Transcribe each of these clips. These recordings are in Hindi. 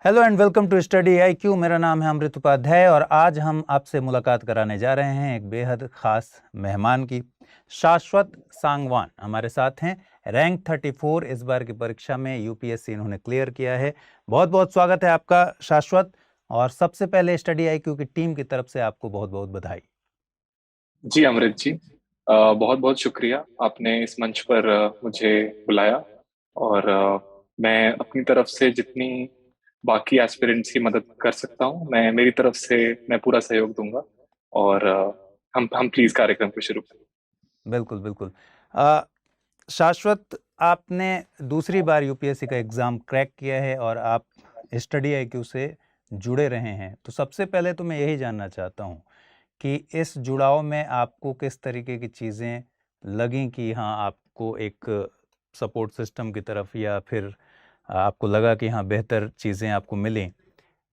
Hello and welcome to Study IQ. मेरा नाम है अमृत उपाध्याय और आज हम आपसे मुलाकात कराने जा रहे हैं एक बेहद खास मेहमान की। शाश्वत सांगवान हमारे साथ हैं। रैंक 34 इस बार की परीक्षा में यूपीएससी इन्होंने क्लियर किया है। बहुत बहुत स्वागत है आपका शाश्वत, और सबसे पहले स्टडी आईक्यू की टीम की तरफ से आपको बहुत बहुत बधाई। जी अमृत जी, बहुत बहुत शुक्रिया आपने इस मंच पर मुझे बुलाया। और मैं अपनी तरफ से जितनी बाकी एस्पिरेंट्स की मदद कर सकता हूँ, मैं मेरी तरफ से मैं पूरा सहयोग दूंगा। और हम प्लीज कार्यक्रम को शुरू करें। बिल्कुल बिल्कुल। अ, शाश्वत, आपने दूसरी बार यूपीएससी का एग्ज़ाम क्रैक किया है और आप स्टडी आईक्यू से जुड़े रहे हैं। तो सबसे पहले तो मैं यही जानना चाहता हूँ कि इस जुड़ाव में आपको किस तरीके की चीज़ें लगीं कि हाँ, आपको एक सपोर्ट सिस्टम की तरफ, या फिर आपको लगा कि हाँ, बेहतर चीज़ें आपको मिलें।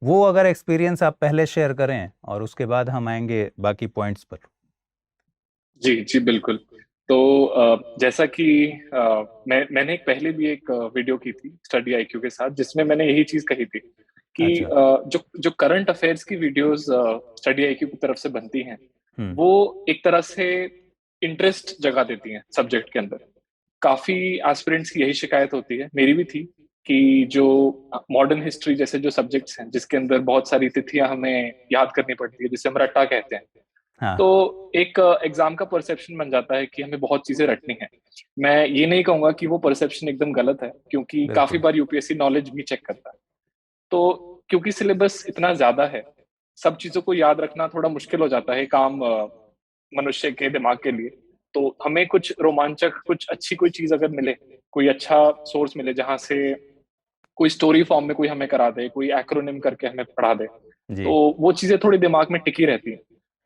वो अगर एक्सपीरियंस आप पहले शेयर करें और उसके बाद हम आएंगे बाकी पॉइंट्स पर। जी जी बिल्कुल। तो जैसा कि मैंने पहले भी एक वीडियो की थी स्टडी आईक्यू के साथ, जिसमें मैंने यही चीज कही थी कि अच्छा। जो जो करंट अफेयर्स की वीडियोस स्टडी आईक्यू की तरफ से बनती हैं, हम्म। वो एक तरह से इंटरेस्ट जगा देती हैं सब्जेक्ट के अंदर। काफी एस्पिरेंट्स की यही शिकायत होती है, मेरी भी थी, कि जो मॉडर्न हिस्ट्री जैसे जो सब्जेक्ट्स हैं जिसके अंदर बहुत सारी तिथियां हमें याद करनी पड़ती है, जिसे हम रट्टा कहते हैं, हाँ। तो एक एग्जाम का परसेप्शन बन जाता है कि हमें बहुत चीजें रटनी है। मैं ये नहीं कहूंगा कि वो परसेप्शन एकदम गलत है, क्योंकि काफी बिल्कुल। बार यूपीएससी नॉलेज भी चेक करता है। तो क्योंकि सिलेबस इतना ज्यादा है, सब चीजों को याद रखना थोड़ा मुश्किल हो जाता है काम मनुष्य के दिमाग के लिए। तो हमें कुछ रोमांचक, कुछ अच्छी कोई चीज अगर मिले, कोई अच्छा सोर्स मिले जहां से कोई स्टोरी फॉर्म में कोई हमें करा दे, कोई एक्रोनिम करके हमें पढ़ा दे, जी। तो वो चीजें थोड़ी दिमाग में टिकी रहती हैं।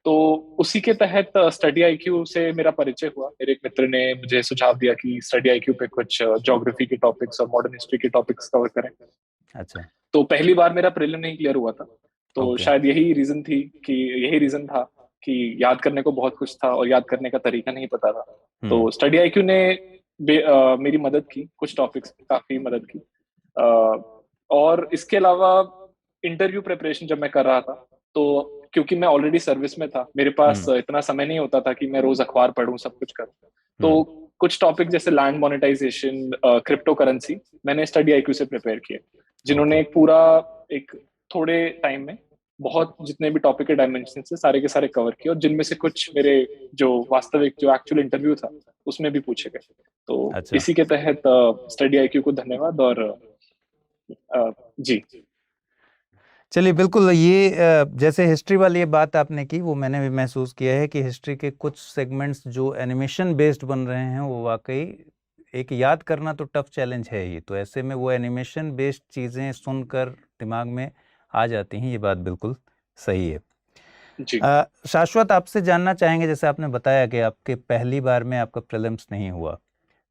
तो उसी के तहत स्टडी आईक्यू से मेरा परिचय हुआ। मेरे एक मित्र ने मुझे सुझाव दिया कि स्टडी आईक्यू पे कुछ ज्योग्राफी के टॉपिक्स और मॉडर्न हिस्ट्री के टॉपिक्स कवर करें। अच्छा। तो पहली बार मेरा प्रीलिम नहीं क्लियर हुआ था। तो ओके। शायद यही रीजन था कि याद करने को बहुत कुछ था और याद करने का तरीका नहीं पता था। हम्म। तो स्टडी आईक्यू ने मेरी मदद की, कुछ टॉपिक्स काफी मदद की। अ, और इसके अलावा इंटरव्यू प्रिपरेशन जब मैं कर रहा था, तो क्योंकि मैं ऑलरेडी सर्विस में था, मेरे पास हम्म। इतना समय नहीं होता था कि मैं रोज अखबार पढूं, सब कुछ करूं। हम्म। तो कुछ टॉपिक जैसे लैंड मोनेटाइजेशन, क्रिप्टो करेंसी, मैंने स्टडी आईक्यू से प्रिपेयर किए, ओके। जिन्होंने एक पूरा, एक थोड़े टाइम में बहुत जितने भी टॉपिक के डायमेंशन से सारे के सारे कवर किए, और जिनमें से कुछ मेरे जो वास्तविक जो एक्चुअल इंटरव्यू था उसमें भी पूछे गए। तो अच्छा। इसी के तहत स्टडी आईक्यू को धन्यवाद। और जी। चलिए, बिल्कुल। ये जैसे हिस्ट्री वाली ये बात आपने की, वो मैंने भी महसूस किया है कि हिस्ट्री के कुछ सेगमेंट्स जो एनिमेशन बेस्ड बन रहे हैं, वो वाकई एक याद करना तो टफ चैलेंज है ही। तो ऐसे में वो एनिमेशन बेस्ड चीज़ें सुनकर दिमाग में आ जाती हैं। ये बात बिल्कुल सही है। जी शाश्वत, आपसे जानना चाहेंगे, जैसे आपने बताया कि आपके पहली बार में आपका प्रीलिम्स नहीं हुआ,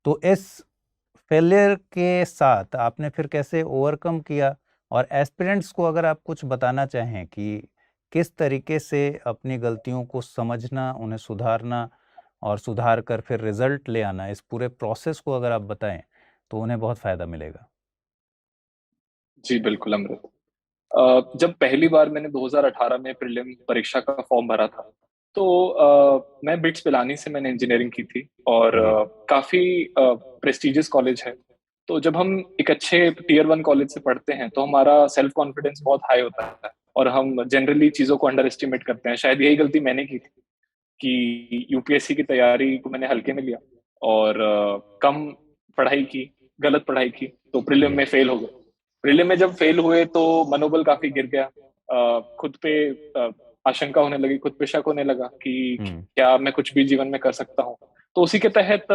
तो इस फेलियर के साथ आपने फिर कैसे ओवरकम किया? और एस्पिरेंट्स को अगर आप कुछ बताना चाहें कि किस तरीके से अपनी गलतियों को समझना, उन्हें सुधारना और सुधार कर फिर रिजल्ट ले आना, इस पूरे प्रोसेस को अगर आप बताएं तो उन्हें बहुत फ़ायदा मिलेगा। जी बिल्कुल अमृत। जब पहली बार मैंने 2018 में प्रीलिम परीक्षा का फॉर्म भरा था, तो मैं बिट्स पिलानी से मैंने इंजीनियरिंग की थी, और जी। काफी प्रेस्टिजियस कॉलेज है। तो जब हम एक अच्छे टीयर 1 कॉलेज से पढ़ते हैं, तो हमारा सेल्फ कॉन्फिडेंस बहुत हाई होता है, और हम जनरली चीजों को अंडर एस्टिमेट करते हैं। शायद यही गलती मैंने की थी, कि यूपीएससी की तैयारी को मैंने हल्के में लिया, और कम पढ़ाई की, गलत पढ़ाई की, तो प्रीलिम जी। में फेल हो गए। प्रीलिम में जब फेल हुए तो मनोबल काफी गिर गया। खुद पे आशंका होने लगी, खुद पे शक होने लगा कि हम्म। क्या मैं कुछ भी जीवन में कर सकता हूँ। तो उसी के तहत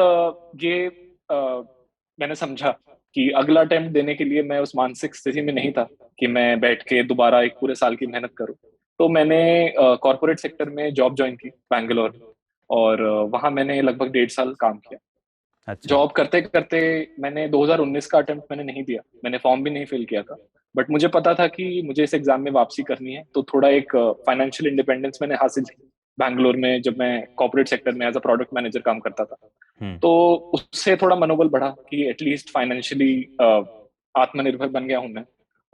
मैंने समझा कि अगला अटेम्प्ट देने के लिए मैं उस मानसिक स्थिति में नहीं था कि मैं बैठ के दोबारा एक पूरे साल की मेहनत करूँ। तो मैंने कॉर्पोरेट सेक्टर में जॉब ज्वाइन की बैंगलोर में, और वहां मैंने लगभग 1.5 साल काम किया। अच्छा। जॉब करते करते मैंने 2019 का अटेम्प्ट मैंने नहीं दिया, मैंने फॉर्म भी नहीं फिल किया था। बट मुझे पता था कि मुझे इस एग्जाम में वापसी करनी है, तो थोड़ा एक फाइनेंशियल इंडिपेंडेंस मैंने हासिल की बैंगलोर में, जब मैं कॉर्पोरेट सेक्टर में एज अ प्रोडक्ट मैनेजर काम करता था। हम्म। तो उससे थोड़ा मनोबल बढ़ा कि एटलीस्ट फाइनेंशियली आत्मनिर्भर बन गया हूं मैं।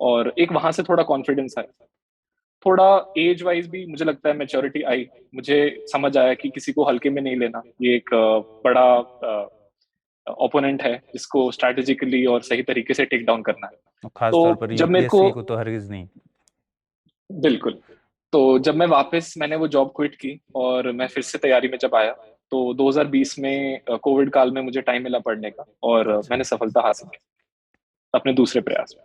और एक वहां से थोड़ा कॉन्फिडेंस आया। थोड़ा एज वाइज भी मुझे लगता है मैच्योरिटी आई। मुझे समझ आया कि किसी को हल्के में नहीं लेना, ये एक बड़ा ओपोनेंट है जिसको स्ट्रैटेजिकली और सही तरीके से टेक डाउन करना है। और खास तौर तो पर जब मेरे को यूपीएससी को तो हरगिज नहीं। बिल्कुल, तो जब मैं वापस मैंने वो जॉब क्विट की और मैं फिर से तैयारी में जब आया, तो 2020 में कोविड काल में मुझे टाइम मिला पढ़ने का, और अच्छा, मैंने सफलता हासिल की अपने दूसरे प्रयास में।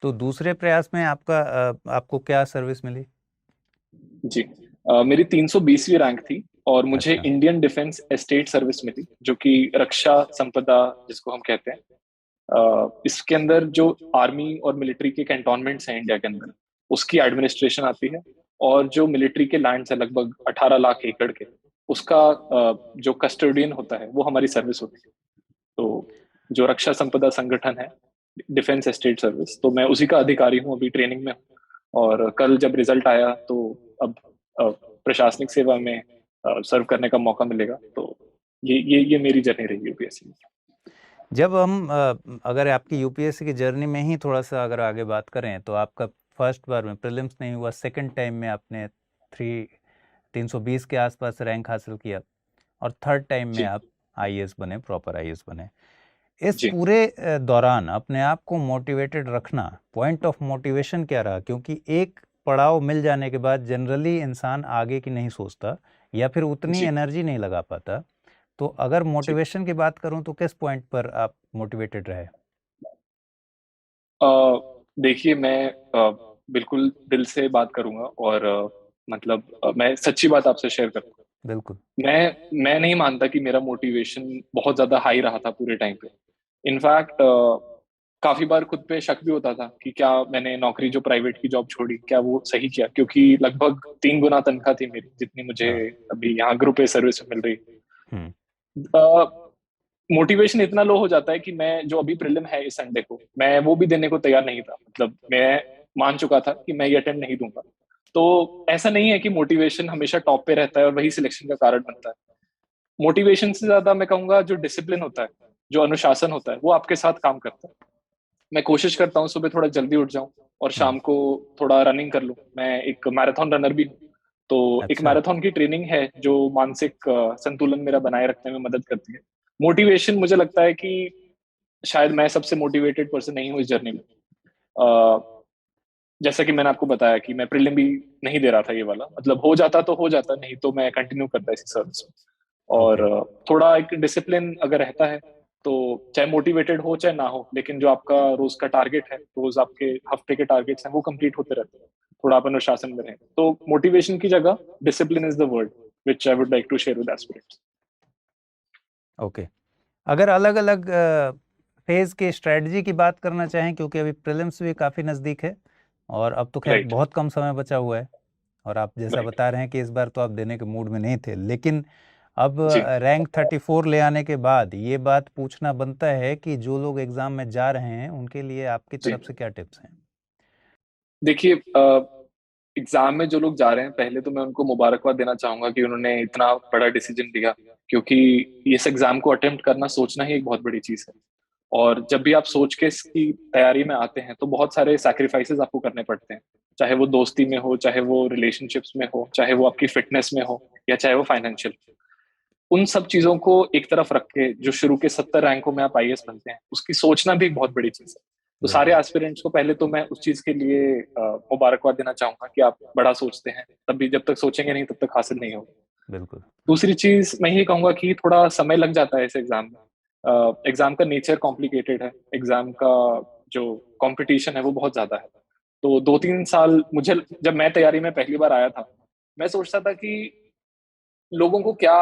तो दूसरे प्रयास में आपको क्या सर्विस मिली? जी, मेरी 320वीं रैंक थी और मुझे अच्छा, इंडियन डिफेंस एस्टेट सर्विस मिली, जो कि रक्षा संपदा जिसको हम कहते हैं। इसके अंदर जो आर्मी और मिलिट्री के कैंटोनमेंट्स हैं इंडिया के अंदर, उसकी एडमिनिस्ट्रेशन आती है। और जो मिलिट्री के लैंड्स है लगभग 18 लाख एकड़ के, उसका जो कस्टोडियन होता है वो हमारी सर्विस होती है। तो जो रक्षा संपदा संगठन है, डिफेंस एस्टेट सर्विस, तो मैं उसी का अधिकारी हूँ, अभी ट्रेनिंग में हूँ। और कल जब रिजल्ट आया तो अब प्रशासनिक सेवा में सर्व करने का मौका मिलेगा। तो ये मेरी जर्नी रही यूपीएससी में। जब हम अगर आपकी यूपीएससी की जर्नी में ही थोड़ा सा अगर आगे बात करें, तो आपका फर्स्ट बार में प्रीलिम्स नहीं हुआ, सेकंड टाइम में आपने 320 के आसपास रैंक हासिल किया, और थर्ड टाइम में जी आप आईएएस बने, प्रॉपर आईएएस बने। इस जी पूरे दौरान अपने आप को मोटिवेटेड रखना, पॉइंट ऑफ मोटिवेशन क्या रहा? क्योंकि एक पड़ाव मिल जाने के बाद जनरली इंसान आगे की नहीं सोचता, या फिर उतनी जी एनर्जी नहीं लगा पाता। तो अगर जी। मोटिवेशन की बात करूं तो किस पॉइंट पर आप मोटिवेटेड रहे? अ, देखिए, मैं बिल्कुल दिल से बात करूंगा और मतलब मैं सच्ची बात आपसे शेयर करूंगा। बिल्कुल। मैं नहीं मानता कि मेरा मोटिवेशन बहुत ज्यादा हाई रहा था पूरे टाइम पे। इनफैक्ट काफी बार खुद पे शक भी होता था कि क्या मैंने नौकरी जो प्राइवेट की जॉब छोड़ी, क्या वो सही किया, क्योंकि लगभग 3 गुना तनख्वाह थी मेरी जितनी मुझे हाँ। अभी यहाँ ग्रुप ए सर्विस में मिल रही। हम्म। मोटिवेशन इतना लो हो जाता है कि मैं जो अभी प्रीलिम है इस संडे को, मैं वो भी देने को तैयार नहीं था। मतलब मैं मान चुका था कि मैं ये अटेम्प्ट नहीं दूंगा। तो ऐसा नहीं है कि मोटिवेशन हमेशा टॉप पे रहता है और वही सिलेक्शन का कारण बनता है। मोटिवेशन से ज्यादा मैं कहूंगा जो डिसिप्लिन होता है, जो अनुशासन होता है, वो आपके साथ काम करता है। मैं कोशिश करता हूँ सुबह थोड़ा जल्दी उठ जाऊं और हम्म। शाम को थोड़ा रनिंग कर लूं। मैं एक मैराथन रनर भी हूँ। तो एक अच्छा। मैराथन की ट्रेनिंग है जो मानसिक संतुलन मेरा बनाए रखने में मदद करती है। मोटिवेशन मुझे लगता है कि शायद मैं सबसे मोटिवेटेड पर्सन नहीं हूँ इस जर्नी में। अ, जैसा कि मैंने आपको बताया कि मैं प्रीलिम भी नहीं दे रहा था ये वाला, मतलब हो जाता तो हो जाता, नहीं तो मैं कंटिन्यू करता इसी सर्विस में। और ओके। थोड़ा एक डिसिप्लिन अगर रहता है तो चाहे मोटिवेटेड हो चाहे ना हो, लेकिन जो आपका रोज का टारगेट है, रोज आपके हफ्ते के टारगेट्स हैं, वो कंप्लीट होते रहते हैं। थोड़ा आप अनुशासन में रहें, तो मोटिवेशन की जगह discipline is the word which I would like to share with aspirants. Okay. अगर अलग अलग फेज के स्ट्रेटजी की बात करना चाहें, क्योंकि अभी प्रीलिम्स भी काफ़ी नज़दीक है और अब तो खैर राइट। बहुत कम समय बचा हुआ है, और आप जैसा राइट। बता रहे हैं कि इस बार तो आप देने के मूड में नहीं थे, लेकिन अब जी रैंक 34 ले आने के बाद ये बात पूछना बनता है कि जो लोग एग्ज़ाम में जा रहे हैं उनके लिए आपकी जी। तरफ से क्या टिप्स हैं? देखिए, एग्जाम में जो लोग जा रहे हैं, पहले तो मैं उनको मुबारकबाद देना चाहूंगा कि उन्होंने इतना बड़ा डिसीजन लिया, क्योंकि इस एग्जाम को अटेम्प्ट करना, सोचना ही एक बहुत बड़ी चीज है। और जब भी आप सोच के इसकी तैयारी में आते हैं तो बहुत सारे सैक्रिफाइसेस आपको करने पड़ते हैं। चाहे वो दोस्ती में हो, चाहे वो रिलेशनशिप्स में हो, चाहे वो आपकी फिटनेस में हो, या चाहे वो फाइनेंशियल। उन सब चीजों को एक तरफ रख के जो शुरू के 70 रैंकों में आप आईएएस बनते हैं, उसकी सोचना भी एक बहुत बड़ी चीज है। तो सारे बिल्कुल। एस्पिरेंट्स को पहले तो मैं उस चीज के लिए मुबारकबाद देना चाहूंगा कि आप बड़ा सोचते हैं। तभी जब तक सोचेंगे नहीं तब तक हासिल नहीं होगा। बिल्कुल। दूसरी चीज मैं ये कहूंगा कि थोड़ा समय लग जाता है इस एग्जाम में। एग्जाम का नेचर कॉम्प्लिकेटेड है, एग्जाम का जो कंपटीशन है वो बहुत ज्यादा है। तो 2-3 साल मुझे, जब मैं तैयारी में पहली बार आया था, मैं सोचता था कि लोगों को क्या,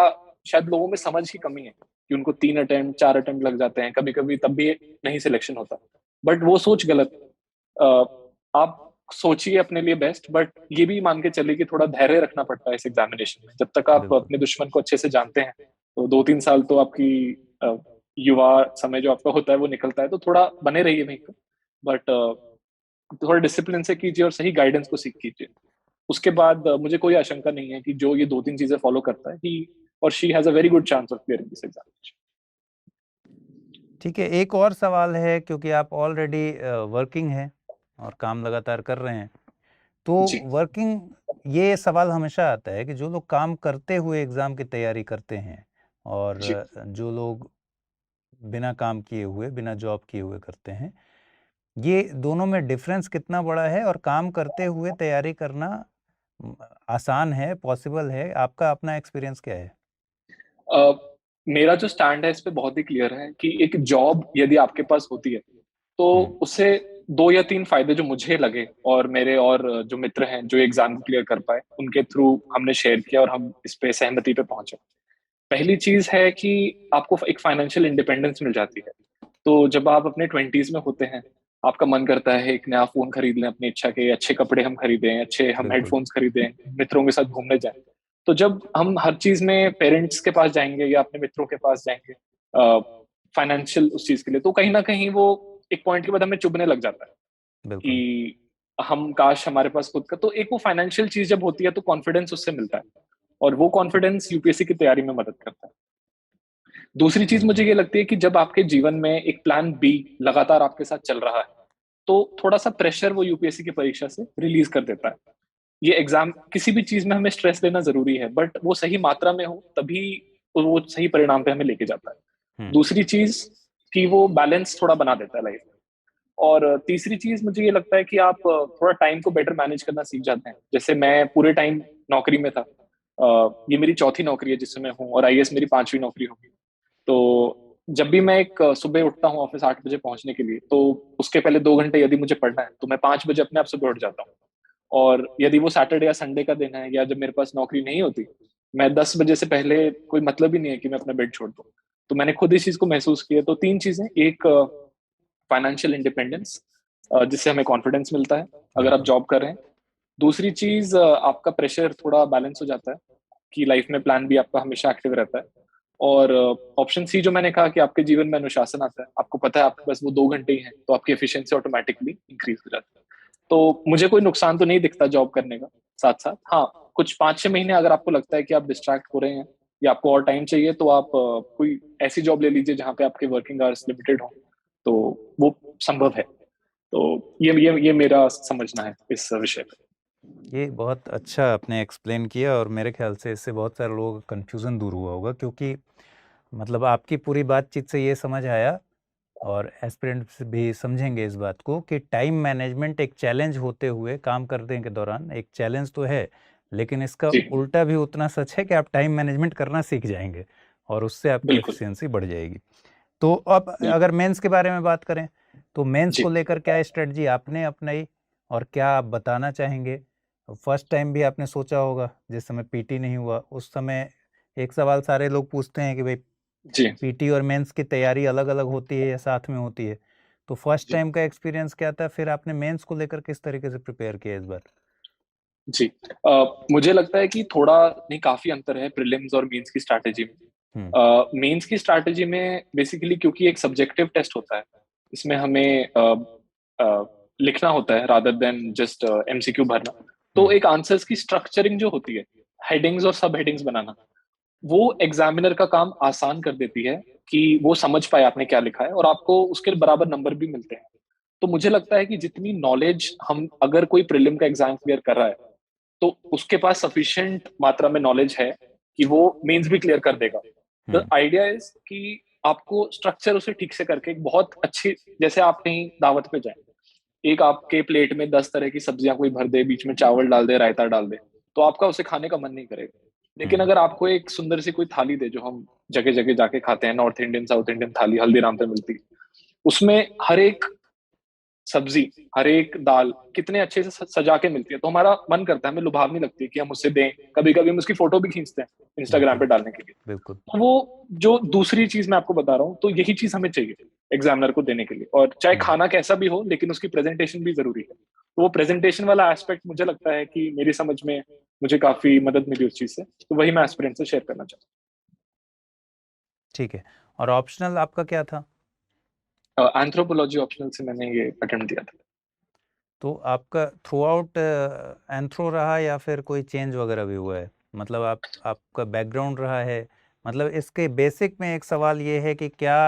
शायद लोगों में समझ की कमी है कि उनको 3 अटेम्प्ट 4 अटेम्प्ट लग जाते हैं कभी कभी, तब भी नहीं सिलेक्शन होता। बट वो सोच गलत। अ, आप सोचिए अपने लिए बेस्ट, बट ये भी मान के चलिए कि थोड़ा धैर्य रखना पड़ता है इस एग्जामिनेशन में। जब तक आप बिल्कुल। अपने दुश्मन को अच्छे से जानते हैं, तो 2-3 साल तो आपकी युवा समय जो आपका होता है वो निकलता है, तो थोड़ा बने रहिए वहीं पर। बट थोड़ा डिसिप्लिन से कीजिए और सही गाइडेंस को सीख कीजिए। उसके बाद मुझे कोई आशंका नहीं है कि जो ये 2-3 चीजें फॉलो करता है, ही और she has a very good chance of clearing this examination. ठीक है, एक और सवाल है, क्योंकि आप ऑलरेडी वर्किंग हैं और काम लगातार कर रहे हैं। तो जी वर्किंग, ये सवाल हमेशा आता है कि जो लोग काम करते हुए एग्ज़ाम की तैयारी करते हैं और जी जो लोग बिना काम किए हुए, बिना जॉब किए हुए करते हैं, ये दोनों में डिफ़रेंस कितना बड़ा है? और काम करते हुए तैयारी करना उम, आसान है, पॉसिबल है? आपका अपना एक्सपीरियंस क्या है? अ, मेरा जो स्टैंड है इस पे बहुत ही क्लियर है कि एक जॉब यदि आपके पास होती है तो हुँ, उससे 2 या 3 फायदे जो मुझे लगे और मेरे और जो मित्र हैं जो एग्जाम क्लियर कर पाए उनके थ्रू हमने शेयर किया और हम इस पे सहमति पे पहुंचे। पहली चीज है कि आपको एक फाइनेंशियल इंडिपेंडेंस मिल जाती है। तो जब आप अपने 20s में होते हैं, आपका मन करता है एक नया फोन खरीद लें अपनी इच्छा के, अच्छे कपड़े हम खरीदें, अच्छे हम बिल्कुल। हेडफोन्स खरीदें, मित्रों के साथ घूमने जाएं। तो जब हम हर चीज में पेरेंट्स के पास जाएंगे या अपने मित्रों के पास जाएंगे फाइनेंशियल उस चीज के लिए, तो कहीं ना कहीं वो एक पॉइंट के बाद हमें चुभने लग जाता है बिल्कुल। कि हम काश हमारे पास खुद का, तो एक वो फाइनेंशियल चीज जब होती है तो कॉन्फिडेंस उससे मिलता है और वो कॉन्फिडेंस यूपीएससी की तैयारी में मदद करता है। दूसरी चीज मुझे बिल्कुल। ये लगती है कि जब आपके जीवन में एक प्लान बी लगातार आपके साथ चल रहा है तो थोड़ा सा प्रेशर वो यूपीएससी की परीक्षा से रिलीज कर देता है। ये एग्जाम, किसी भी चीज में हमें स्ट्रेस लेना जरूरी है बट वो सही मात्रा में हो तभी वो सही परिणाम पे हमें लेके जाता है। हुँ, दूसरी चीज कि वो बैलेंस थोड़ा बना देता है लाइफ में। और तीसरी चीज मुझे ये लगता है कि आप थोड़ा टाइम को बेटर मैनेज करना सीख जाते हैं। जैसे मैं पूरे टाइम नौकरी में था, ये मेरी चौथी नौकरी है जिससे मैं हूँ और आईएएस मेरी 5वीं नौकरी होगी। तो जब भी मैं एक सुबह उठता हूँ ऑफिस 8 बजे पहुंचने के लिए, तो उसके पहले 2 घंटे यदि मुझे पढ़ना है तो मैं 5 बजे अपने आप सुबह उठ जाता हूँ। और यदि वो सैटरडे या संडे का दिन है या जब मेरे पास नौकरी नहीं होती, मैं 10 बजे से पहले कोई मतलब ही नहीं है कि मैं अपना बेड छोड़ दूँ। तो मैंने खुद इस चीज को महसूस किया। तो 3 चीजें, एक फाइनेंशियल इंडिपेंडेंस जिससे हमें कॉन्फिडेंस मिलता है अगर आप बिल्कुल। जॉब कर रहे हैं। दूसरी चीज आपका प्रेशर थोड़ा बैलेंस हो जाता है कि लाइफ में प्लान भी आपका हमेशा एक्टिव रहता है। और ऑप्शन सी जो मैंने कहा कि आपके जीवन में अनुशासन आता है, आपको पता है आपके पास वो 2 घंटे ही हैं तो आपकी एफिशिएंसी ऑटोमेटिकली इंक्रीज हो जाती है। तो मुझे कोई नुकसान तो नहीं दिखता जॉब करने का। साथ साथ हाँ, कुछ 5-6 महीने अगर आपको लगता है कि आप डिस्ट्रैक्ट हो रहे हैं या आपको और टाइम चाहिए तो आप कोई ऐसी जॉब ले लीजिए जहाँ पे आपके वर्किंग आवर्स लिमिटेड हो, तो वो संभव है। तो ये मेरा समझना है इस विषय पे। ये बहुत अच्छा आपने एक्सप्लेन किया और मेरे ख्याल से इससे बहुत सारे लोगों का कन्फ्यूज़न दूर हुआ होगा, क्योंकि मतलब आपकी पूरी बातचीत से ये समझ आया और एस्पिरेंट्स भी समझेंगे इस बात को कि टाइम मैनेजमेंट एक चैलेंज होते हुए काम करने के दौरान एक चैलेंज तो है, लेकिन इसका जी उल्टा भी उतना सच है कि आप टाइम मैनेजमेंट करना सीख जाएंगे और उससे आपकी बिल्कुल एफिशिएंसी बढ़ जाएगी। तो अब बिल्कुल। अगर मेंस के बारे में बात करें, तो मेंस जी को लेकर क्या स्ट्रेटजी आपने अपनाई और क्या आप बताना चाहेंगे? फर्स्ट टाइम भी आपने सोचा होगा जिस समय पीटी नहीं हुआ, उस समय एक सवाल सारे लोग पूछते हैं कि भाई जी पीटी और मेंस की तैयारी अलग-अलग होती है या साथ में होती है? तो फर्स्ट जी टाइम का एक्सपीरियंस क्या था? फिर आपने मेंस को लेकर किस तरीके से प्रिपेयर किया इस बार? जी। मुझे लगता है कि थोड़ा नहीं, काफी अंतर है प्रीलिम्स और मेंस की स्ट्रैटेजी में। हुँ, मेंस की स्ट्रैटेजी में बेसिकली क्योंकि एक सब्जेक्टिव टेस्ट होता है, इसमें हमें लिखना होता है रादर देन जस्ट एमसीक्यू भरना। तो हुँ, एक आंसर्स की स्ट्रक्चरिंग जो होती है, हेडिंग्स और सब हेडिंग्स बनाना, वो एग्जामिनर का काम आसान कर देती है कि वो समझ पाए आपने क्या लिखा है और आपको उसके बराबर नंबर भी मिलते हैं। तो मुझे लगता है कि जितनी नॉलेज हम, अगर कोई प्रीलिम का एग्जाम क्लियर कर रहा है तो उसके पास सफिशिएंट मात्रा में नॉलेज है कि वो मेंस भी क्लियर कर देगा। द हुँ, आइडिया इज कि आपको स्ट्रक्चर उसे ठीक से करके एक बहुत अच्छी, जैसे आप कहीं दावत पे जाए, एक आपके प्लेट में 10 तरह की सब्जियां कोई भर दे, बीच में चावल डाल दे, रायता डाल दे, तो आपका उसे खाने का मन नहीं करेगा। लेकिन हुँ, अगर आपको एक सुंदर सी कोई थाली दे, जो हम जगह जगह जाके खाते हैं, नॉर्थ इंडियन साउथ इंडियन थाली हल्दीराम पे मिलती है, उसमें हर एक सब्जी, हर एक दाल कितने अच्छे से सजा के मिलती है, तो हमारा मन करता है, हमें लुभावनी लगती है कि हम उससे दें। कभी कभी हम उसकी फोटो भी खींचते हैं इंस्टाग्राम बिल्कुल, पे डालने के लिए। बिल्कुल। तो वो जो दूसरी चीज मैं आपको बता रहा हूँ, तो यही चीज हमें चाहिए एग्जामिनर को देने के लिए। और चाहे हुँ, खाना कैसा भी हो लेकिन उसकी प्रेजेंटेशन भी जरूरी है। तो वो प्रेजेंटेशन वाला एस्पेक्ट मुझे लगता है कि मेरी समझ में मुझे काफी मदद मिली उस चीज से, तो वही मैं एस्पिरेंट से शेयर करना चाहता ठीक है। और ऑप्शनल आपका क्या था? हूँ। एंथ्रोपोलॉजी ऑप्शनल से मैंने ये अटेम्प्ट दिया था। तो आपका थ्रूआउट एंथ्रो रहा या फिर कोई चेंज वगैरह भी हुआ है? मतलब आपका बैकग्राउंड रहा है, मतलब इसके बेसिक में एक सवाल ये है कि क्या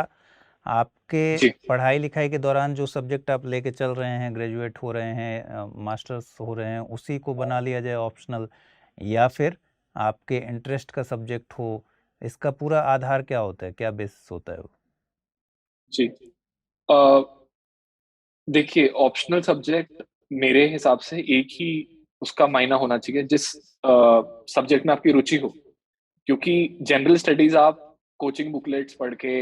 आप आपके जी पढ़ाई लिखाई के दौरान जो सब्जेक्ट आप लेके चल रहे हैं, ग्रेजुएट हो रहे हैं, मास्टर्स हो रहे हैं, उसी को बना लिया जाए ऑप्शनल, या फिर आपके इंटरेस्ट का सब्जेक्ट हो? इसका पूरा आधार क्या होता है, क्या बेसिस होता है वो? जी देखिए, ऑप्शनल सब्जेक्ट मेरे हिसाब से एक ही उसका मायना होना चाहिए जिस सब्जेक्ट में आपकी रुचि हो। क्योंकि जनरल स्टडीज आप कोचिंग बुकलेट्स पढ़ के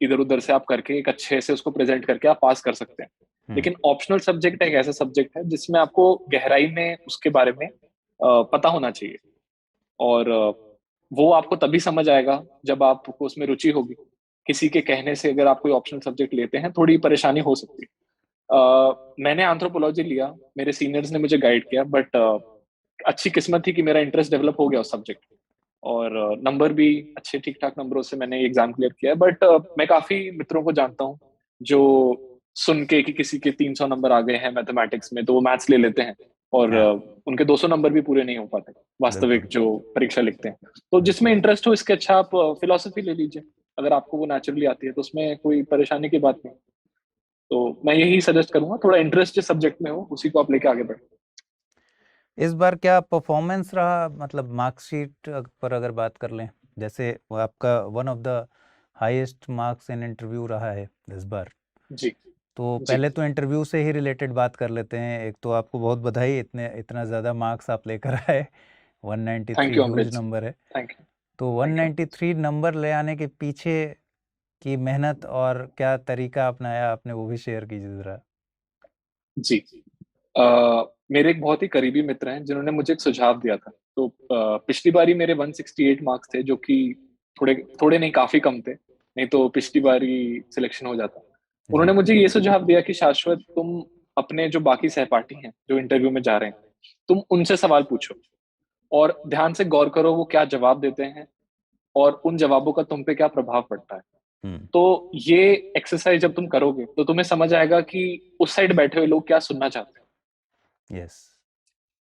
इधर उधर से आप करके एक अच्छे से उसको प्रेजेंट करके आप पास कर सकते हैं। हम्म। लेकिन ऑप्शनल सब्जेक्ट एक ऐसा सब्जेक्ट है जिसमें आपको गहराई में उसके बारे में पता होना चाहिए। और वो आपको तभी समझ आएगा जब आपको उसमें रुचि होगी। किसी के कहने से अगर आप कोई ऑप्शनल सब्जेक्ट लेते हैं, थोड़ी परेशानी हो सकती है। मैंने एंथ्रोपोलॉजी लिया, मेरे सीनियर्स ने मुझे गाइड किया, बट अच्छी किस्मत थी कि मेरा इंटरेस्ट डेवलप हो गया उस सब्जेक्ट। और नंबर भी अच्छे ठीक ठाक नंबरों से मैंने एग्जाम क्लियर किया। बट मैं काफी मित्रों को जानता हूँ जो सुन के कि किसी के 300 नंबर आ गए हैं मैथमेटिक्स में, तो वो मैथ्स ले लेते हैं और हाँ, उनके 200 नंबर भी पूरे नहीं हो पाते वास्तविक बिल्कुल, जो परीक्षा लिखते हैं। तो जिसमें बिल्कुल। इंटरेस्ट हो, इसके अच्छा आप फिलोसफी ले लीजिए। अगर आपको वो नेचुरली आती है तो उसमें कोई परेशानी की बात नहीं। तो मैं यही सजेस्ट करूंगा, थोड़ा इंटरेस्ट जिस सब्जेक्ट में हो उसी को आप लेके आगे बढ़े। इस बार क्या परफॉर्मेंस रहा, मतलब मार्कशीट पर अगर बात कर लें, जैसे वो आपका one of the highest marks in interview रहा है इस बार। जी तो जी। पहले तो इंटरव्यू से ही रिलेटेड बात कर लेते हैं। एक तो आपको बहुत बधाई, इतना ज़्यादा मार्क्स आप लेकर आए। 193 thank you huge Amrit ji. Number है। Thank you. तो थैंक यू। 193 नंबर ले आने के पीछे की मेहनत और क्या तरीका अपनाया आपने, वो भी शेयर कीजिए ज़रा। जी मेरे एक बहुत ही करीबी मित्र हैं जिन्होंने मुझे एक सुझाव दिया था। तो पिछली बारी मेरे 168 मार्क्स थे, जो कि थोड़े थोड़े नहीं, काफी कम थे। नहीं तो पिछली बारी सिलेक्शन हो जाता। जी। उन्होंने मुझे ये सुझाव दिया कि शाश्वत, तुम अपने जो बाकी सहपाठी हैं जो इंटरव्यू में जा रहे हैं, तुम उनसे सवाल पूछो और ध्यान से गौर करो वो क्या जवाब देते हैं और उन जवाबों का तुम पे क्या प्रभाव पड़ता है। हम्म। तो ये एक्सरसाइज जब तुम करोगे तो तुम्हें समझ आएगा कि उस साइड बैठे हुए लोग क्या सुनना चाहते हैं। यस।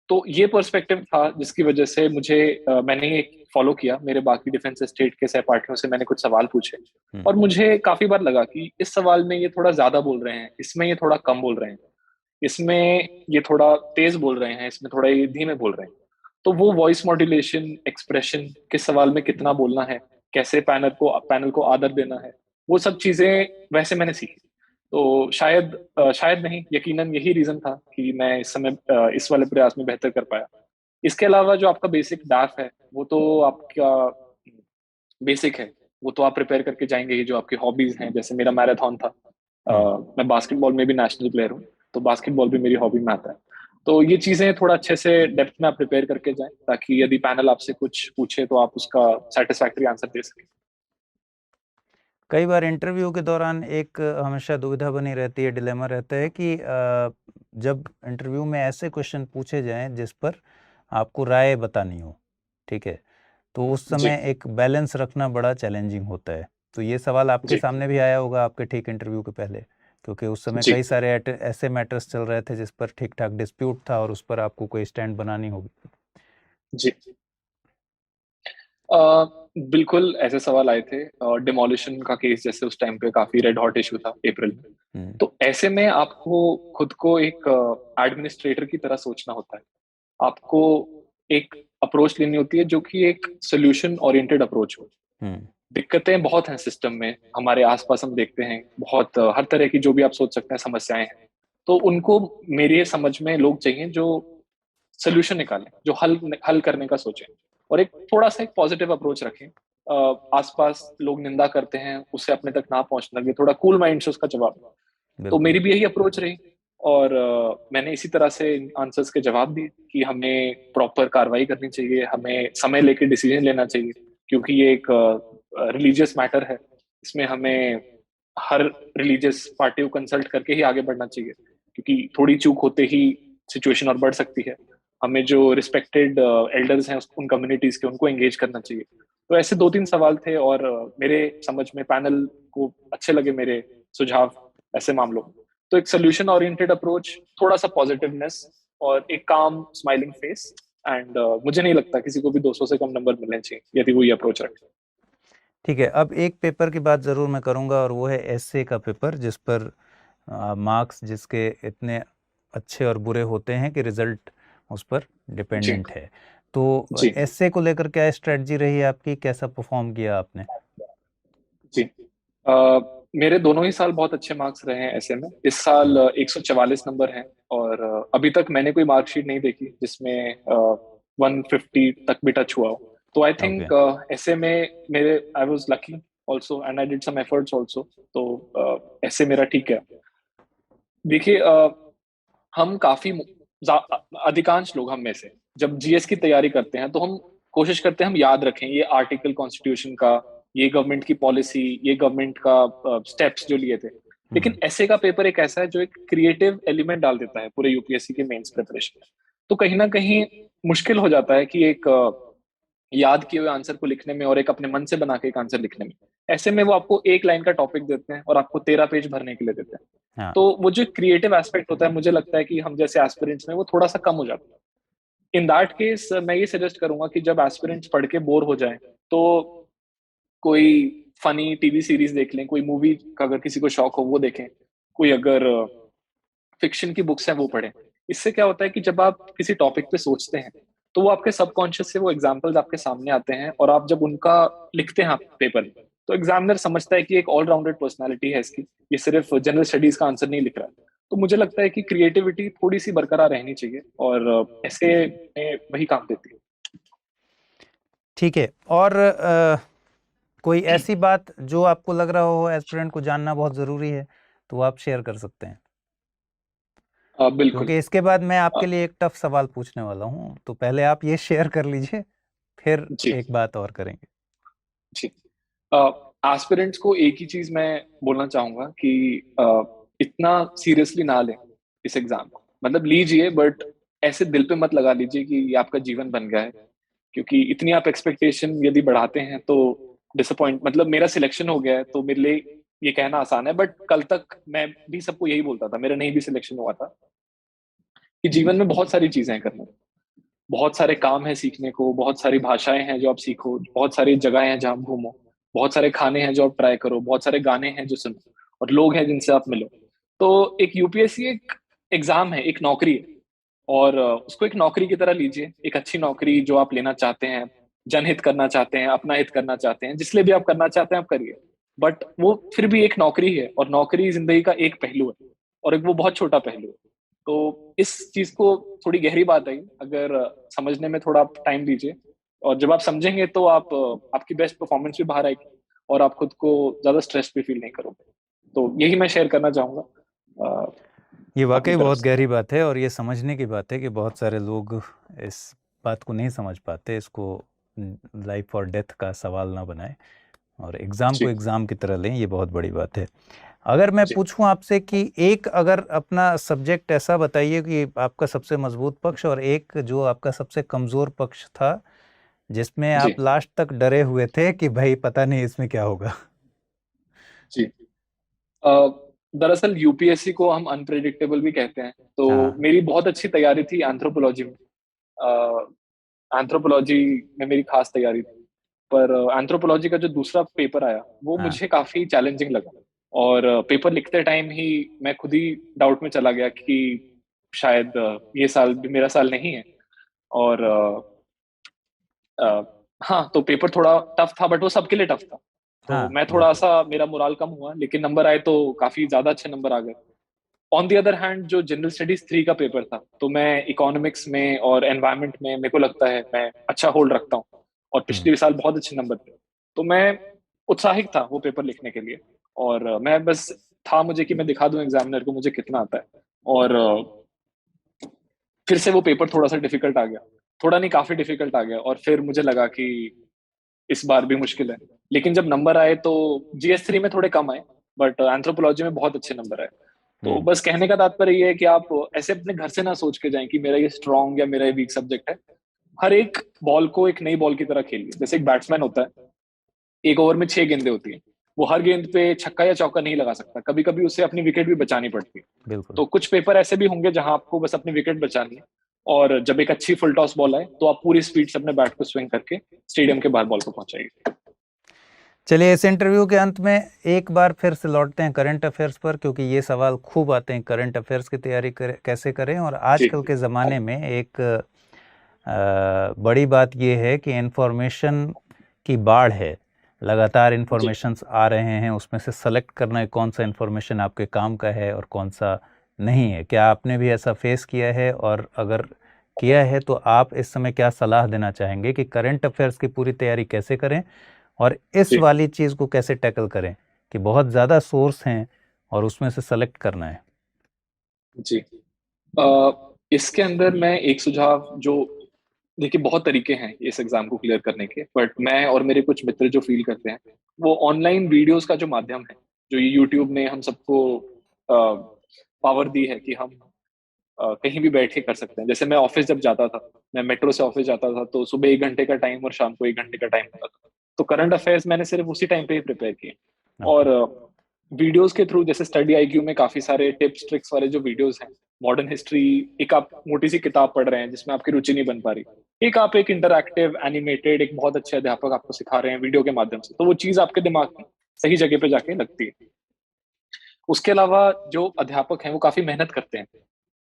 तो ये पर्सपेक्टिव था जिसकी वजह से मैंने ये फॉलो किया। मेरे बाकी डिफेंस स्टेट के सहपाठियों से मैंने कुछ सवाल पूछे हम्म। और मुझे काफी बार लगा कि इस सवाल में ये थोड़ा ज्यादा बोल रहे हैं, इसमें ये थोड़ा कम बोल रहे हैं, इसमें ये थोड़ा तेज बोल रहे हैं, इसमें थोड़ा ये धीमे बोल रहे हैं। तो वो वॉइस मॉड्यूलेशन, एक्सप्रेशन, किस सवाल में कितना बोलना है, कैसे पैनल को आदर देना है, वो सब चीजें वैसे मैंने सीखी। तो शायद नहीं, यकीनन यही रीजन था कि मैं इस समय इस वाले प्रयास में बेहतर कर पाया। इसके अलावा जो आपका बेसिक डाफ है, वो तो आपका बेसिक है, वो तो आप प्रिपेयर करके जाएंगे ही। जो आपकी हॉबीज हैं, जैसे मेरा मैराथन था, हम्म। मैं बास्केटबॉल में भी नेशनल प्लेयर हूँ, तो बास्केटबॉल भी मेरी हॉबी में आता है। तो ये चीजें थोड़ा अच्छे से डेप्थ में आप प्रिपेयर करके जाएं, ताकि यदि पैनल आपसे कुछ पूछे तो आप उसका सेटिस्फैक्टरी आंसर दे सकें। कई बार इंटरव्यू के दौरान एक हमेशा दुविधा बनी रहती है, डिलेमा रहता है कि जब इंटरव्यू में ऐसे क्वेश्चन पूछे जाएं जिस पर आपको राय बतानी हो, ठीक है, तो उस जी समय एक बैलेंस रखना बड़ा चैलेंजिंग होता है। तो ये सवाल आपके जी सामने भी आया होगा आपके ठीक इंटरव्यू के पहले, क्योंकि उस समय जी कई सारे ऐसे मैटर्स चल रहे थे जिस पर ठीक ठाक डिस्प्यूट था और उस पर आपको कोई स्टैंड बनानी होगी। जी। बिल्कुल ऐसे सवाल आए थे। डिमोलिशन का केस जैसे उस टाइम पे काफी रेड हॉट इशू था, अप्रैल में। हम्म। तो ऐसे में आपको खुद को एक एडमिनिस्ट्रेटर की तरह सोचना होता है। आपको एक अप्रोच लेनी होती है जो कि एक सोल्यूशन ओरिएंटेड अप्रोच हो। हम्म। दिक्कतें बहुत हैं सिस्टम में, हमारे आसपास हम देखते हैं बहुत हर तरह की जो भी आप सोच सकते हैं समस्याएं हैं। तो उनको मेरे समझ में लोग चाहिए जो सोल्यूशन निकालें, जो हल हल करने का सोचें और एक थोड़ा सा एक पॉजिटिव अप्रोच रखें। आसपास लोग निंदा करते हैं, उससे अपने तक ना पहुंचने लगे, थोड़ा कूल माइंड से उसका जवाब दें। तो बिल्कुल। मेरी भी यही अप्रोच रही और मैंने इसी तरह से आंसर्स के जवाब दिए कि हमें प्रॉपर कार्रवाई करनी चाहिए, हमें समय लेके डिसीजन लेना चाहिए, क्योंकि ये एक रिलीजियस मैटर है। इसमें हमें हर रिलीजियस पार्टी को कंसल्ट करके ही आगे बढ़ना चाहिए, क्योंकि थोड़ी चूक होते ही सिचुएशन और बढ़ सकती है। हमें जो रिस्पेक्टेड एल्डर्स हैं उन कम्युनिटीज के, उनको एंगेज करना चाहिए। तो ऐसे दो तीन सवाल थे और मेरे समझ में पैनल को अच्छे लगे मेरे सुझाव ऐसे मामलों में। तो एक सोल्यूशन ओरिएंटेड अप्रोच, थोड़ा सा पॉजिटिवनेस और एक काम स्माइलिंग फेस, एंड मुझे नहीं लगता किसी को भी 200 से कम नंबर मिलने चाहिए यदि वो ये अप्रोच रखे। ठीक है, अब एक पेपर की बात ज़रूर मैं करूंगा और वो है एसए का पेपर, जिस पर मार्क्स जिसके इतने अच्छे और बुरे होते हैं कि रिजल्ट उस पर जी डिपेंडेंट है। तो जी एसए को लेकर क्या स्ट्रेटजी रही आपकी, कैसा परफॉर्म किया आपने? जी। मेरे दोनों ही साल बहुत अच्छे मार्क्स रहे हैं ऐसे में। इस साल 144 नंबर हैं, और अभी तक मैंने कोई मार्कशीट नहीं देखी जिसमें 150 तक भी टच हुआ हो। तो आई ओके। थिंक ऐसे में मेरे I was lucky also, and I did some efforts also. तो ऐसे मेरा ठीक है। देखिए, हम काफी अधिकांश लोग हम में से जब जीएस की तैयारी करते हैं तो हम कोशिश करते हैं हम याद रखें ये आर्टिकल कॉन्स्टिट्यूशन का, ये गवर्नमेंट की पॉलिसी, ये गवर्नमेंट का स्टेप्स जो लिए थे। लेकिन ऐसे का पेपर एक ऐसा है जो एक क्रिएटिव एलिमेंट डाल देता है पूरे यूपीएससी के मेंस प्रिपरेशन में। तो कहीं ना कहीं मुश्किल हो जाता है कि एक याद किए हुए आंसर को लिखने में और एक अपने मन से बना के एक आंसर लिखने में। ऐसे में वो आपको एक लाइन का टॉपिक देते हैं और आपको 13 पेज भरने के लिए देते हैं। हाँ। तो वो जो क्रिएटिव एस्पेक्ट होता है, मुझे लगता है कि हम जैसे एस्पिरेंट्स में वो थोड़ा सा कम हो जाता है। इन दैट केस मैं ये सजेस्ट करूंगा कि जब एस्पिरेंट्स पढ़ के बोर हो जाए तो कोई फनी टीवी सीरीज देख लें, कोई मूवी का अगर किसी को शौक हो वो देखें, कोई अगर फिक्शन की बुक्स हैं वो पढ़ें। इससे क्या होता है कि जब आप किसी टॉपिक पे सोचते हैं तो वो आपके सबकॉन्शियस से वो एग्जाम्पल्स आपके सामने आते हैं, और आप जब उनका लिखते हैं पेपर में तो एग्जामिनर समझता है कि एक ऑलराउंडेड पर्सनैलिटी है इसकी, ये सिर्फ जनरल स्टडीज का आंसर नहीं लिख रहा है। तो मुझे लगता है कि क्रिएटिविटी थोड़ी सी बरकरार रहनी चाहिए, और ऐसे में वही काम देती है। ठीक है, और कोई ऐसी बात जो आपको लग रहा हो एस्पिरेंट को जानना बहुत ज़रूरी है तो वो आप शेयर कर सकते हैं, बिल्कुल। क्योंकि इसके बाद मैं अ, आपके लिए एक टफ सवाल पूछने वाला हूँ, तो पहले आप ये शेयर कर लीजिए, फिर जी एक बात और करेंगे। जी। एस्पिरेंट्स को एक ही चीज मैं बोलना चाहूंगा कि इतना सीरियसली ना लें इस एग्जाम को। मतलब लीजिए, बट ऐसे दिल पे मत लगा लीजिए कि ये आपका जीवन बन गया है, क्योंकि इतनी आप एक्सपेक्टेशन यदि बढ़ाते हैं तो डिसअपॉइंट, मतलब मेरा सिलेक्शन हो गया है तो मेरे लिए ये कहना आसान है, बट कल तक मैं भी सबको यही बोलता था, मेरा नहीं भी सिलेक्शन हुआ था, कि जीवन में बहुत सारी चीजें हैं करने को, बहुत सारे काम है सीखने को, बहुत सारी भाषाएं हैं जो आप सीखो, बहुत सारी जगहें हैं जहाँ आप घूमो, बहुत सारे खाने हैं जो आप ट्राई करो, बहुत सारे गाने हैं जो सुनो, और लोग हैं जिनसे आप मिलो। तो एक यूपीएससी एक एग्जाम है, एक नौकरी है, और उसको एक नौकरी की तरह लीजिए, एक अच्छी नौकरी जो आप लेना चाहते हैं, जनहित करना चाहते हैं, अपना हित करना चाहते हैं, जिसलिए भी आप करना चाहते हैं आप करिए। बट वो फिर भी एक नौकरी है, और नौकरी जिंदगी का एक पहलू है, और एक वो बहुत छोटा पहलू है। तो इस चीज को थोड़ी गहरी बात है, अगर समझने में थोड़ा आप टाइम दीजिए, और जब आप समझेंगे तो आप आपकी बेस्ट परफॉर्मेंस भी बाहर आएगी, और आप खुद को ज्यादा स्ट्रेस भी फील नहीं करोगे। तो यही मैं शेयर करना चाहूंगा ये अपनी वाकई तरफ बहुत से। गहरी बात है, और ये समझने की बात है कि बहुत सारे लोग इस बात को नहीं समझ पाते, इसको लाइफ और डेथ का सवाल ना बनाए और एग्ज़ाम को जी एग्ज़ाम की तरह लें, ये बहुत बड़ी बात है। अगर मैं जी पूछूं आपसे कि एक अगर अपना सब्जेक्ट ऐसा बताइए कि आपका सबसे मजबूत पक्ष और एक जो आपका सबसे कमज़ोर पक्ष था, जिसमें जी आप लास्ट तक डरे हुए थे कि भाई पता नहीं इसमें क्या होगा। जी। अ, दरअसल यूपीएससी को हम अनप्रेडिक्टेबल भी कहते हैं। तो हाँ। मेरी बहुत अच्छी तैयारी थी एंथ्रोपोलॉजी में। एंथ्रोपोलॉजी में मेरी खास तैयारी थी, पर एंथ्रोपोलॉजी का जो दूसरा पेपर आया वो हाँ। मुझे काफी चैलेंजिंग लगा, और पेपर लिखते टाइम ही मैं खुद ही डाउट में चला गया कि शायद ये साल भी मेरा साल नहीं है। और हाँ, तो पेपर थोड़ा टफ था, बट वो सबके लिए टफ था। तो हाँ, मैं थोड़ा बिल्कुल। सा, मेरा मोराल कम हुआ, लेकिन नंबर आए तो काफी ज्यादा अच्छे नंबर आ गए। ऑन दी अदर हैंड जो जनरल स्टडीज 3 का पेपर था, तो मैं इकोनॉमिक्स में और एनवायरनमेंट में मेरे को लगता है मैं अच्छा होल्ड रखता हूँ, और हम्म। पिछले साल बहुत अच्छे नंबर थे। तो मैं उत्साहित था वो पेपर लिखने के लिए, और मैं बस था मुझे कि मैं दिखा दूं एग्जामिनर को मुझे कितना आता है। और फिर से वो पेपर थोड़ा सा डिफिकल्ट आ गया, थोड़ा नहीं काफी डिफिकल्ट आ गया, और फिर मुझे लगा कि इस बार भी मुश्किल है। लेकिन जब नंबर आए तो जीएस 3 में थोड़े कम आए, बट एंथ्रोपोलॉजी में बहुत अच्छे नंबर आए। तो हम्म। बस कहने का तात्पर्य ये है कि आप ऐसे अपने घर से ना सोच के जाएं कि मेरा ये स्ट्रांग या मेरा ये वीक सब्जेक्ट है। हर एक बॉल को एक नई बॉल की तरह खेलिए। जैसे एक बैट्समैन होता है, एक ओवर में 6 गेंदें होती हैं, वो हर गेंद पे छक्का या चौका नहीं लगा सकता, कभी कभी उसे अपनी विकेट भी बचानी पड़ती है। बिल्कुल। तो कुछ पेपर ऐसे भी होंगे जहां आपको बस अपनी विकेट बचानी है, और जब एक अच्छी फुल टॉस बॉल आए तो आप पूरी स्पीड से अपने बैट को स्विंग करके स्टेडियम के बाहर बॉल को पहुंचाइए। चलिए इस इंटरव्यू के अंत में एक बार फिर से लौटते हैं करंट अफेयर्स पर, क्योंकि ये सवाल खूब आते हैं, करंट अफेयर्स की तैयारी कैसे करें। और आजकल के ज़माने में एक बड़ी बात ये है कि इन्फॉर्मेशन की बाढ़ है, लगातार इन्फॉर्मेशंस आ रहे हैं, उसमें से सेलेक्ट करना है कौन सा इन्फॉर्मेशन आपके काम का है और कौन सा नहीं है। क्या आपने भी ऐसा फेस किया है, और अगर किया है तो आप इस समय क्या सलाह देना चाहेंगे कि करंट अफेयर्स की पूरी तैयारी कैसे करें और इस वाली चीज़ को कैसे टैकल करें कि बहुत ज़्यादा सोर्स हैं और उसमें से सेलेक्ट करना है? जी, इसके अंदर मैं एक सुझाव जो, देखिए बहुत तरीके हैं इस एग्जाम को क्लियर करने के, बट मैं और मेरे कुछ मित्र जो फील करते हैं वो ऑनलाइन वीडियोस का जो माध्यम है, जो ये यूट्यूब ने हम सबको पावर दी है कि हम कहीं भी बैठ के कर सकते हैं। जैसे मैं ऑफिस जब जाता था, मैं मेट्रो से ऑफिस जाता था, तो सुबह 1 घंटे का टाइम और शाम को 1 घंटे का टाइम होता था। तो करंट अफेयर्स मैंने सिर्फ उसी टाइम पे ही प्रिपेयर किए। और वीडियोस के थ्रू, जैसे स्टडी आईक्यू में काफी सारे टिप्स ट्रिक्स वाले जो वीडियोस हैं, मॉडर्न हिस्ट्री, एक आप मोटी सी किताब पढ़ रहे हैं जिसमें आपकी रुचि नहीं बन पा रही, एक आप एक इंटरैक्टिव एनिमेटेड, एक बहुत अच्छे अध्यापक आपको सिखा रहे हैं वीडियो के माध्यम से, तो वो चीज आपके दिमाग में सही जगह पे जाके लगती है। उसके अलावा जो अध्यापक हैं वो काफी मेहनत करते हैं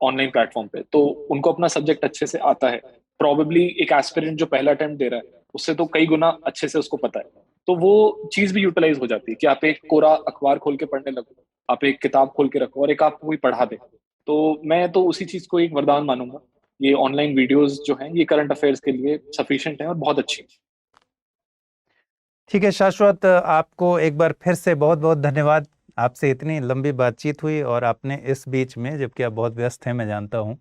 ऑनलाइन प्लेटफॉर्म पे, तो उनको अपना सब्जेक्ट अच्छे से आता है। प्रॉबेबली एक एस्पिरेंट जो पहला अटेम्प्ट दे रहा है उससे तो कई गुना अच्छे से उसको पता है, तो वो चीज भी यूटिलाइज हो जाती है कि आप एक कोरा अखबार खोल के पढ़ने लगो, आप एक किताब खोल के रखो और एक आपको कोई पढ़ा दे। तो मैं तो उसी चीज को एक वरदान मानूंगा। ये ऑनलाइन वीडियोस जो हैं ये करंट अफेयर्स के लिए सफिशिएंट है और बहुत अच्छी। ठीक है शाश्वत, आपको एक बार फिर से बहुत बहुत धन्यवाद। आपसे इतनी लंबी बातचीत हुई और आपने इस बीच में, जबकि आप बहुत व्यस्त हैं मैं जानता हूँ,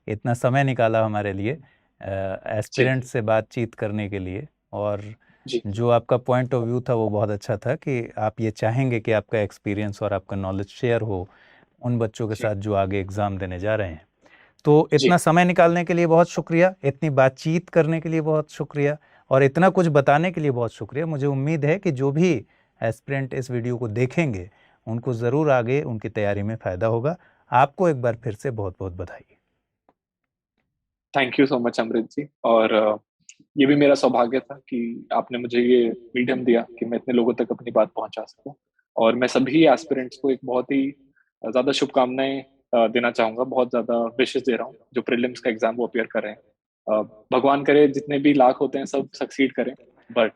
इतना समय निकाला हमारे लिए एस्पिरेंट से बातचीत करने के लिए। और जो आपका पॉइंट ऑफ व्यू था वो बहुत अच्छा था कि आप ये चाहेंगे कि आपका एक्सपीरियंस और आपका नॉलेज शेयर हो उन बच्चों के साथ जो आगे एग्ज़ाम देने जा रहे हैं। तो इतना समय निकालने के लिए बहुत शुक्रिया, इतनी बातचीत करने के लिए बहुत शुक्रिया, और इतना कुछ बताने के लिए बहुत शुक्रिया। मुझे उम्मीद है कि जो भी एस्पिरेंट इस वीडियो को देखेंगे उनको ज़रूर आगे उनकी तैयारी में फ़ायदा होगा। आपको एक बार फिर से बहुत बहुत बधाई। थैंक यू सो मच अमृत जी। और ये भी मेरा सौभाग्य था कि आपने मुझे ये मीडियम दिया कि मैं इतने लोगों तक अपनी बात पहुंचा सकूं। और मैं सभी एस्पिरेंट्स को एक बहुत ही ज्यादा शुभकामनाएं देना चाहूंगा, बहुत ज्यादा विशेष दे रहा हूँ जो प्रीलिम्स का एग्जाम वो अपियर कर रहे हैं। भगवान करे जितने भी लाख होते हैं सब सक्सीड करें, बट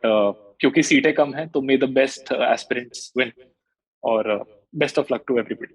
क्योंकि सीटें कम हैं तो may the best aspirants win. और best of luck to everybody.